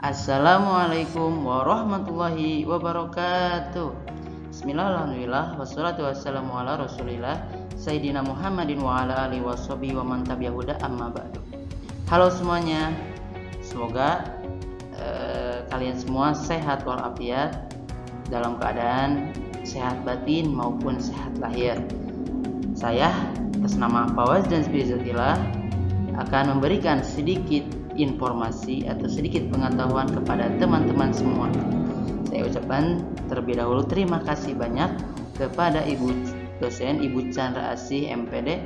Assalamualaikum warahmatullahi wabarakatuh. Bismillahirrahmanirrahim. Wassalatu wassalamu ala rasulillah Sayyidina Muhammadin wa ala alihi washabihi wa man tabi'ahuda amma ba'du. Halo semuanya. Semoga kalian semua sehat walafiat, dalam keadaan sehat batin maupun sehat lahir. Saya atas nama Fawaz dan Spizatillah akan memberikan sedikit informasi atau sedikit pengetahuan kepada teman-teman semua. Saya ucapkan terlebih dahulu terima kasih banyak kepada Ibu dosen Ibu Chandra Asih MPD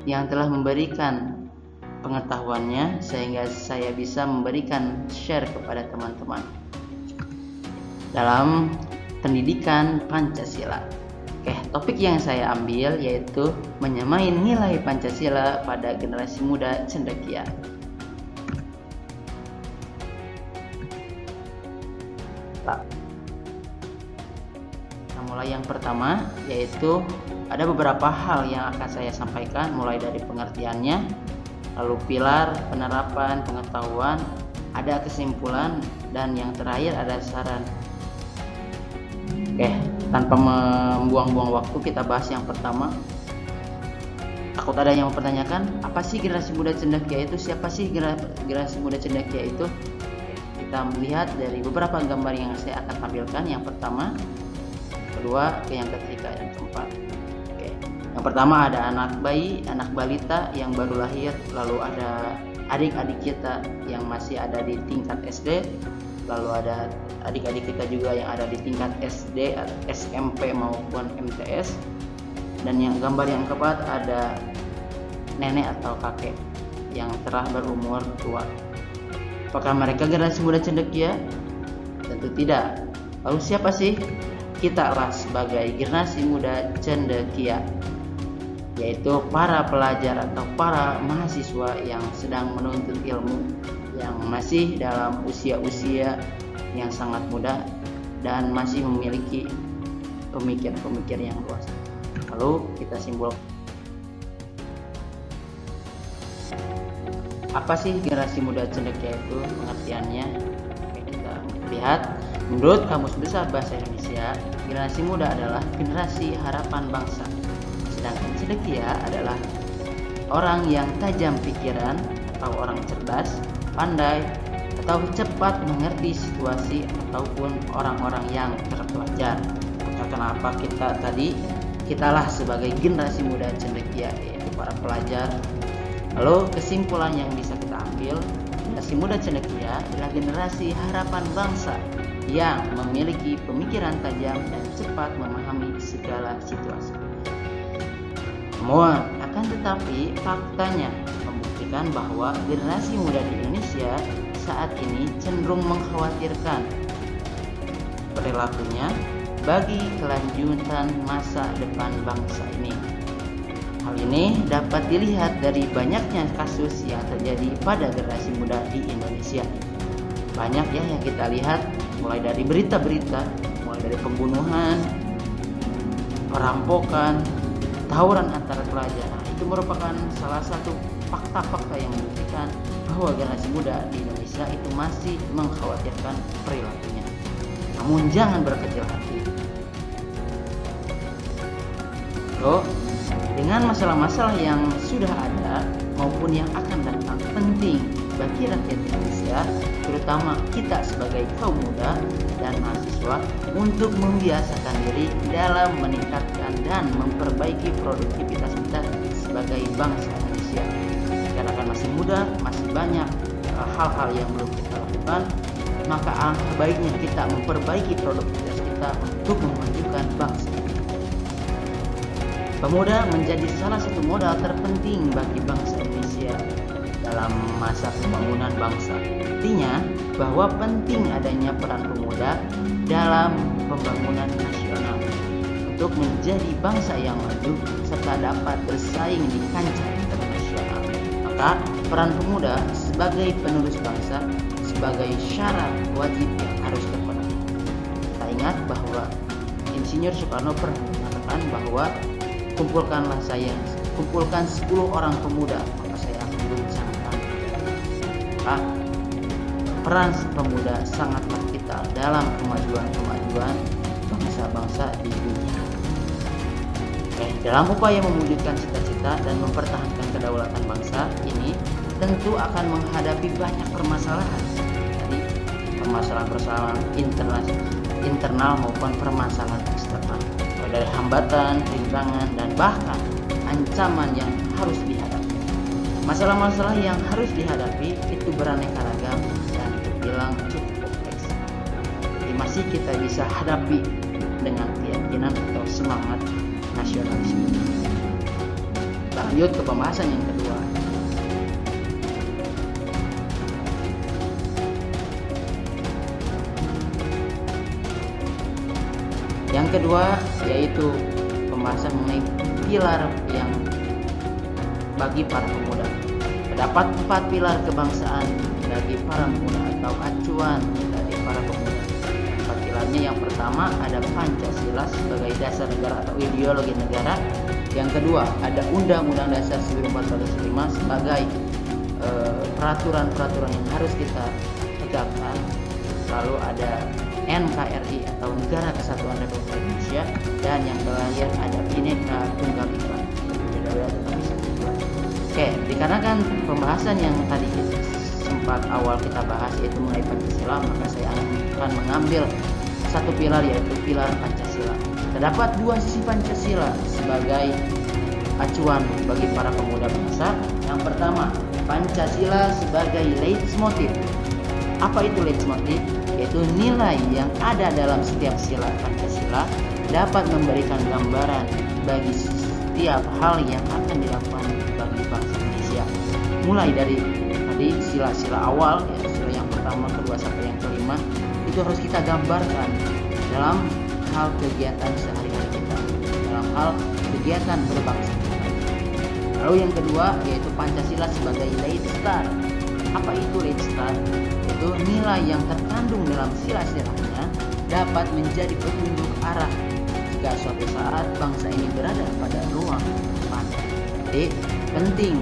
yang telah memberikan pengetahuannya sehingga saya bisa memberikan share kepada teman-teman dalam pendidikan Pancasila. Oke, topik yang saya ambil yaitu menyamai nilai Pancasila pada generasi muda cendekia. Nah, mulai yang pertama yaitu ada beberapa hal yang akan saya sampaikan, mulai dari pengertiannya, lalu pilar, penerapan, pengetahuan, ada kesimpulan, dan yang terakhir ada saran. Oke, tanpa membuang-buang waktu kita bahas yang pertama. Takut ada yang mempertanyakan, apa sih generasi muda cendekia itu? Siapa sih generasi muda cendekia itu? Kita melihat dari beberapa gambar yang saya akan tampilkan. Yang pertama, kedua, yang ketiga, yang keempat. Oke. Yang pertama ada anak bayi, anak balita yang baru lahir, lalu ada adik-adik kita yang masih ada di tingkat SD, lalu ada adik-adik kita juga yang ada di tingkat SD, SMP maupun MTS. Dan yang gambar yang keempat ada nenek atau kakek yang telah berumur tua. Apakah mereka generasi muda cendekia? Tentu tidak. Lalu siapa sih? Kita lah sebagai generasi muda cendekia, yaitu para pelajar atau para mahasiswa yang sedang menuntut ilmu, yang masih dalam usia-usia yang sangat muda dan masih memiliki pemikiran-pemikiran yang luas. Lalu kita simpulkan, apa sih generasi muda cendekia itu? Pengertiannya kita lihat. Menurut Kamus Besar Bahasa Indonesia, generasi muda adalah generasi harapan bangsa. Sedangkan cendekia adalah orang yang tajam pikiran atau orang cerdas, pandai, atau cepat mengerti situasi ataupun orang-orang yang terpelajar. Maka kenapa kitalah sebagai generasi muda cendekia, yaitu para pelajar. Lalu kesimpulan yang bisa kita ambil, generasi muda cendekia adalah generasi harapan bangsa yang memiliki pemikiran tajam dan cepat memahami segala situasi. Namun, akan tetapi faktanya membuktikan bahwa generasi muda di Indonesia saat ini cenderung mengkhawatirkan perilakunya bagi kelanjutan masa depan bangsa ini. Hal ini dapat dilihat dari banyaknya kasus yang terjadi pada generasi muda di Indonesia. Banyak ya yang kita lihat, mulai dari berita-berita, mulai dari pembunuhan, perampokan, tawuran antara pelajar. Itu merupakan salah satu fakta-fakta yang membuktikan bahwa generasi muda di Indonesia itu masih mengkhawatirkan perilakunya. Namun jangan berkecil hati. Dengan masalah-masalah yang sudah ada maupun yang akan datang, penting bagi rakyat Indonesia, terutama kita sebagai kaum muda dan mahasiswa, untuk membiasakan diri dalam meningkatkan dan memperbaiki produktivitas kita sebagai bangsa Indonesia. Karena kan masih muda, masih banyak hal-hal yang belum kita lakukan, maka alangkah baiknya kita memperbaiki produktivitas kita untuk memajukan bangsa. Pemuda menjadi salah satu modal terpenting bagi bangsa Indonesia dalam masa pembangunan bangsa. Artinya bahwa penting adanya peran pemuda dalam pembangunan nasional untuk menjadi bangsa yang maju serta dapat bersaing di kancah internasional. Maka peran pemuda sebagai penerus bangsa sebagai syarat wajib yang harus terpenuhi. Kita ingat bahwa Insinyur Soekarno pernah mengatakan bahwa kumpulkan 10 orang pemuda, maka saya akan berusaha. peran pemuda sangatlah vital dalam kemajuan bangsa-bangsa di dunia. Dalam upaya mewujudkan cita-cita dan mempertahankan kedaulatan bangsa ini tentu akan menghadapi banyak permasalahan. Jadi permasalahan internal maupun permasalahan eksternal, dari hambatan, rintangan, dan bahkan ancaman yang harus dihadapi. Masalah-masalah yang harus dihadapi itu beraneka ragam dan terbilang cukup kompleks. Jadi masih kita bisa hadapi dengan keyakinan atau semangat nasionalisme. Lanjut ke pembahasan yang kedua. Yang kedua yaitu pembahasan mengenai pilar yang bagi para pemuda. Terdapat 4 pilar kebangsaan bagi para pemuda atau acuan dari para pemuda. 4 pilarnya, yang pertama ada Pancasila sebagai dasar negara atau ideologi negara. Yang kedua ada Undang-Undang Dasar 1445 sebagai peraturan-peraturan yang harus kita tegakkan. Lalu ada NKRI atau Negara Kesatuan Republik Indonesia, dan yang terakhir ada Bhinneka Tunggal Ika. Beda-beda tetapi satu. Oke, dikarenakan pembahasan yang tadi sempat awal kita bahas yaitu mengenai Pancasila, maka saya akan mengambil satu pilar yaitu pilar Pancasila. Terdapat 2 sisi Pancasila sebagai acuan bagi para pemuda bangsa. Yang pertama, Pancasila sebagai leitmotif. Apa itu leitmotif? Yaitu nilai yang ada dalam setiap sila Pancasila dapat memberikan gambaran bagi setiap hal yang akan dilakukan bagi bangsa Indonesia. Mulai dari tadi sila-sila awal, ya, sila yang pertama, kedua sampai yang kelima, itu harus kita gambarkan dalam hal kegiatan sehari-hari kita, dalam hal kegiatan berbangsa kita. Lalu yang kedua yaitu Pancasila sebagai leitstar. Apa itu leitstar? Itu nilai yang terkandung dalam sila-silanya dapat menjadi petunjuk arah jika suatu saat bangsa ini berada pada ruang depan. Jadi penting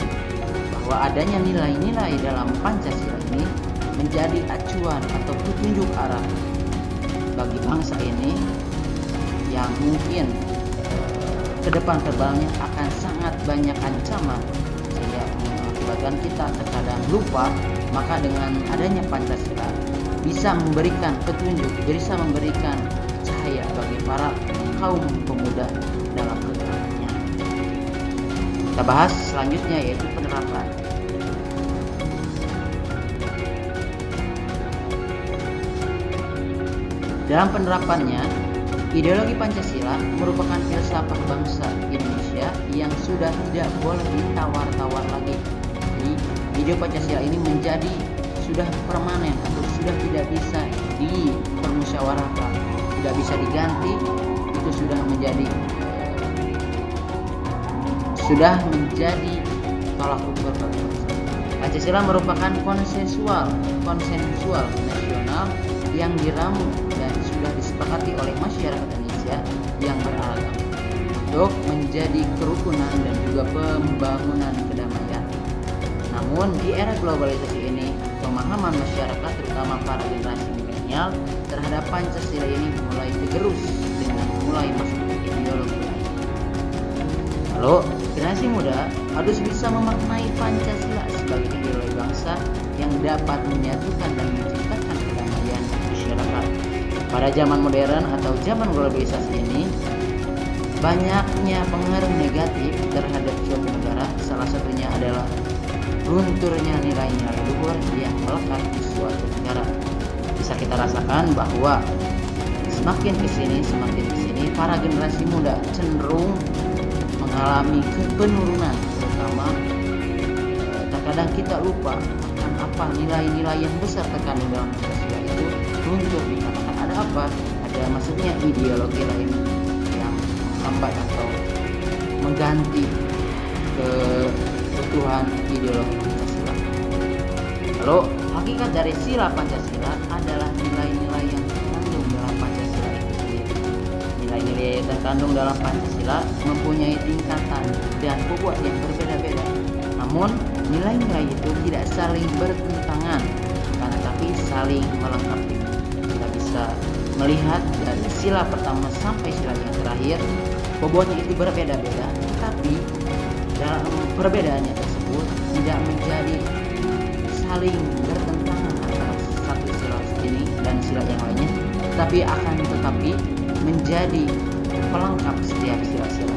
bahwa adanya nilai-nilai dalam Pancasila ini menjadi acuan atau petunjuk arah bagi bangsa ini yang mungkin ke depan terbangnya akan sangat banyak ancaman sehingga mengakibatkan kita terkadang lupa. Maka dengan adanya Pancasila bisa memberikan petunjuk, bisa memberikan cahaya bagi para kaum pemuda dalam kehidupannya. Kita bahas selanjutnya yaitu penerapan. Dalam penerapannya, ideologi Pancasila merupakan filsafat bangsa Indonesia yang sudah tidak boleh ditawar-tawar lagi. Ide Pancasila ini menjadi sudah permanen atau sudah tidak bisa dipermusyawarahkan, tidak bisa diganti. Itu sudah menjadi tolak ukur bagi bangsa. Pancasila merupakan konsensual nasional yang diramu dan sudah disepakati oleh masyarakat Indonesia yang beragam untuk menjadi kerukunan dan juga pembangunan kedamaian. Namun di era globalisasi ini, pemahaman masyarakat terutama para generasi milenial terhadap Pancasila ini mulai tergerus dengan mulai masuk ke ideologi lain. Lalu generasi muda harus bisa memaknai Pancasila sebagai ideologi bangsa yang dapat menyatukan dan menciptakan kedamaian masyarakat. Pada zaman modern atau zaman globalisasi ini, banyaknya pengaruh negatif terhadap suatu negara. Salah satunya adalah lunturnya nilai-nilai luhur yang melekat di suatu negara. Bisa kita rasakan bahwa semakin kesini para generasi muda cenderung mengalami penurunan, terutama terkadang kita lupa akan apa nilai-nilai yang besar terkandung dalam Pancasila itu luntur dikarenakan ada apa? Ada maksudnya ideologi lain yang menghambat atau mengganti kebutuhan ideologi Pancasila. Lalu hakikat dari sila Pancasila adalah nilai-nilai yang terkandung dalam Pancasila itu sendiri. Nilai-nilai yang terkandung dalam Pancasila mempunyai tingkatan dan bobot yang berbeda-beda. Namun nilai-nilai itu tidak saling bertentangan akan tetapi saling melengkapi. Kita bisa melihat dari sila pertama sampai sila yang terakhir, bobotnya itu berbeda-beda, tetapi dalam perbedaannya tersebut tidak menjadi saling bertentangan antara satu sila ini dan sila yang lainnya, tetapi akan tetapi menjadi pelengkap setiap sila-sila.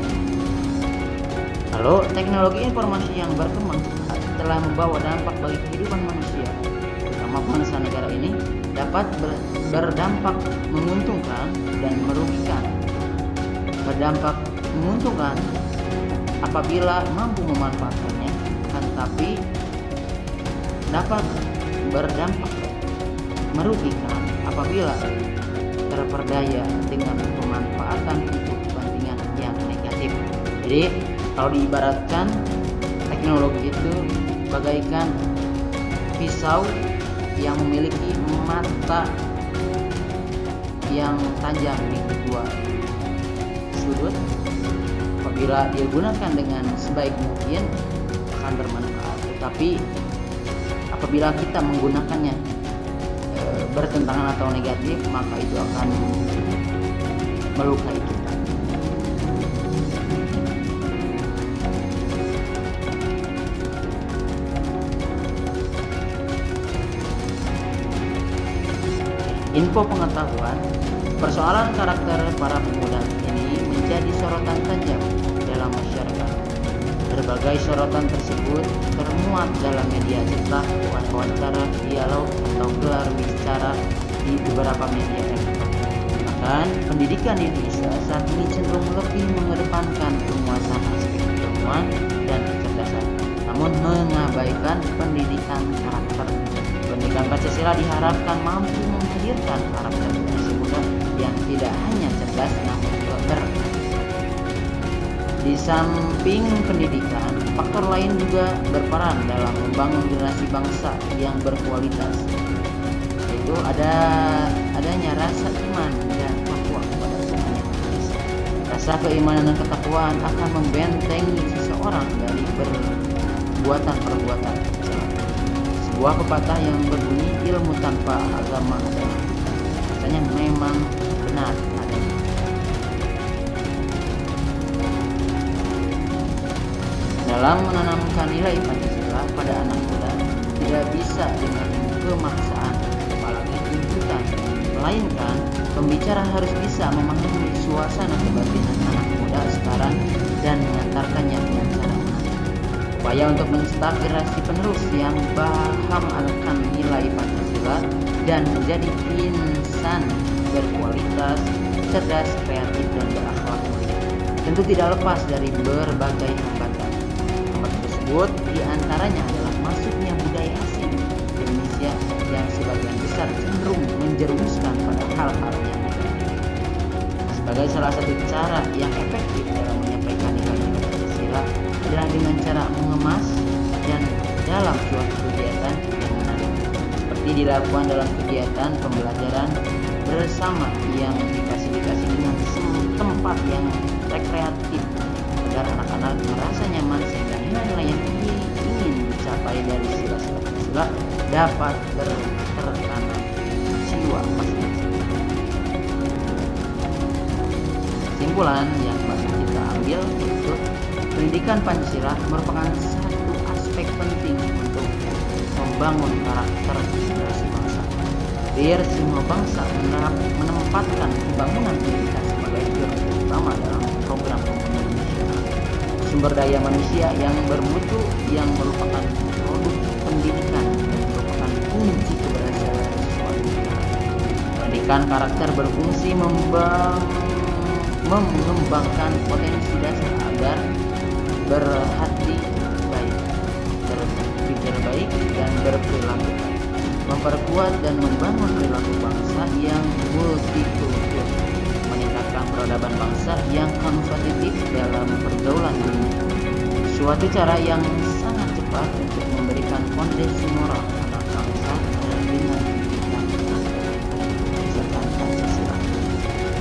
Lalu teknologi informasi yang berkembang telah membawa dampak bagi kehidupan manusia, terutama bangsa negara ini, dapat berdampak menguntungkan dan merugikan. Berdampak menguntungkan apabila mampu memanfaatkannya, tetapi dapat berdampak merugikan apabila terperdaya dengan pemanfaatan untuk kepentingan yang negatif. Jadi kalau diibaratkan, teknologi itu bagaikan pisau yang memiliki mata yang tajam di kedua sudut. Apabila digunakan dengan sebaik mungkin akan bermanfaat, tetapi apabila kita menggunakannya bertentangan atau negatif, maka itu akan melukai kita. Info pengetahuan, persoalan karakter para pemuda ini menjadi sorotan tajam dalam masyarakat. Berbagai sorotan tersebut termuat dalam media cetak, wawancara, dialog, atau gelar bicara di beberapa media elektronik. Bahkan pendidikan di Indonesia saat ini cenderung lebih mengedepankan penguasaan aspek pengetahuan dan kecerdasan, namun mengabaikan pendidikan karakter. Pendidikan Pancasila diharapkan mampu menghadirkan karakter generasi muda yang tidak hanya cerdas namun juga berakal. Di samping pendidikan, faktor lain juga berperan dalam membangun generasi bangsa yang berkualitas, yaitu adanya rasa iman dan takwa kepada Tuhan Yang Maha Esa. Rasa keimanan dan ketakwaan akan membentengi seseorang dari perbuatan-perbuatan kejahatan. Sebuah pepatah yang berbunyi ilmu tanpa agama adalah rasanya memang benar adanya. Dalam menanamkan nilai Pancasila pada anak muda tidak bisa dengan kemaksaan, apalagi tuntutan, melainkan pembicara harus bisa memahami suasana kebatinan anak muda sekarang dan mengantarkannya dengan cara menarik. Upaya untuk mencetak generasi penerus yang paham akan nilai Pancasila dan menjadi insan berkualitas, cerdas, kreatif, dan berakhlak mulia tentu tidak lepas dari berbagai hambatan. Tersebut diantaranya adalah masuknya budaya asing ke Indonesia yang sebagian besar cenderung menjerumuskan pada hal-hal yang negatif. Sebagai salah satu cara yang efektif dalam menyampaikan nilai-nilai Pancasila adalah dengan cara mengemas dan dalam suatu kegiatan yang menarik, seperti dilakukan dalam kegiatan pembelajaran bersama yang difasilitasi dengan tempat yang rekreatif agar anak-anak merasa nyaman sehingga nilai-nilai yang ingin dicapai dari sila-sila Pancasila dapat tertanam jiwa masing-masing. Kesimpulan yang patut kita ambil yaitu pendidikan Pancasila merupakan satu aspek penting untuk membangun karakter generasi bangsa. Biar semua bangsa menempatkan pembangunan pendidikan sebagai prioritas utama dalam program pembangunan nasional. Sumber daya manusia yang bermutu yang merupakan produk pendidikan dan merupakan kunci keberhasilan suatu negara. Pendidikan karakter berfungsi mengembangkan potensi dasar agar berhati baik, berpikir baik, dan berperilaku baik, memperkuat dan membangun perilaku bangsa yang multikultur, meningkatkan peradaban bangsa yang kompetitif dalam pergaulan dunia. Suatu cara yang sangat cepat untuk memberikan fondasi moral anak bangsa dengan pendidikan serta Pancasila.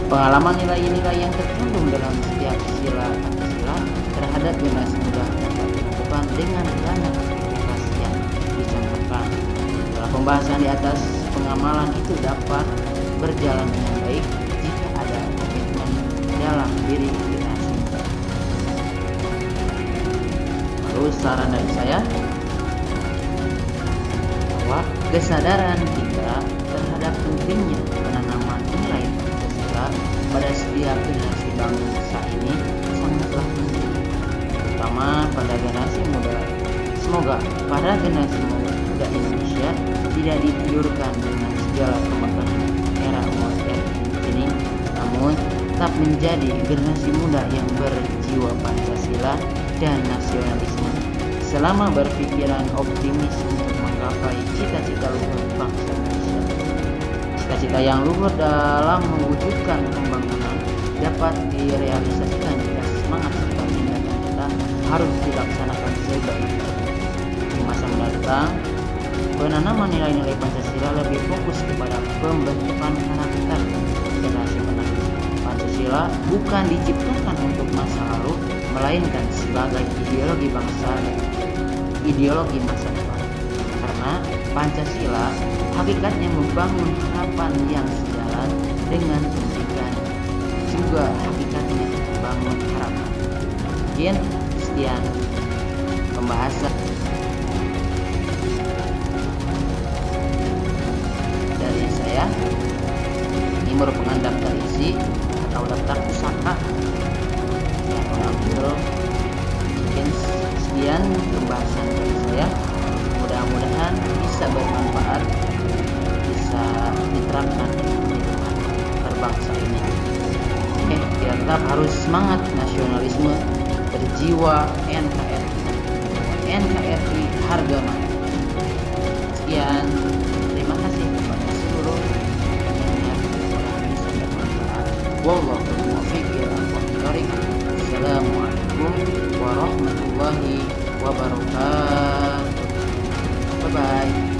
Pengalaman nilai-nilai yang terkandung dalam setiap sila Pancasila terhadap generasi muda dapat dilakukan dengan banyak aktivitas yang dicontohkan. Dalam Pembahasan di atas pengamalan itu dapat berjalan dengan baik jika ada komitmen dalam diri generasi muda. Lalu saran dari saya bahwa kesadaran kita terhadap pentingnya penanaman nilai Pancasila pada setiap generasi bangsa ini sangatlah penting, terutama pada generasi muda. Semoga pada generasi muda Indonesia tidak ditidurkan dengan segala kemekaran era modern ini, namun tetap menjadi generasi muda yang berjiwa Pancasila dan nasionalisme, selama berpikiran optimis untuk menggapai cita-cita luhur bangsa Indonesia. Cita-cita yang luhur dalam mewujudkan pembangunan dapat direalisasikan jika semangat serta tindakan kita harus dilaksanakan sebaik-baiknya. Di masa mendatang, penanaman nilai-nilai Pancasila lebih fokus kepada pembentukan karakter generasi penerus. Pancasila bukan diciptakan untuk masa lalu, melainkan sebagai ideologi bangsa dan ideologi masa depan. Karena Pancasila hakikatnya membangun harapan yang sejalan dengan pendidikan, juga hakikatnya membangun harapan. Mungkin sekian pembahasan dari saya. Ini merupakan daftar isi atau daftar pusaka yang mengambil. Mungkin sekian pembahasan dari saya. Mudah-mudahan bisa bermanfaat, bisa diterapkan di kehidupan berbangsa ini. Oke, kita tetap harus semangat nasionalisme, berjiwa NKRI. NKRI harga mati. Sekian, terima kasih kepada seluruh pendengar yang bisa bermanfaat. Wallahu muwaffiq ila aqwamit thoriq. Assalamualaikum warahmatullahi wabarakatuh. Bye bye.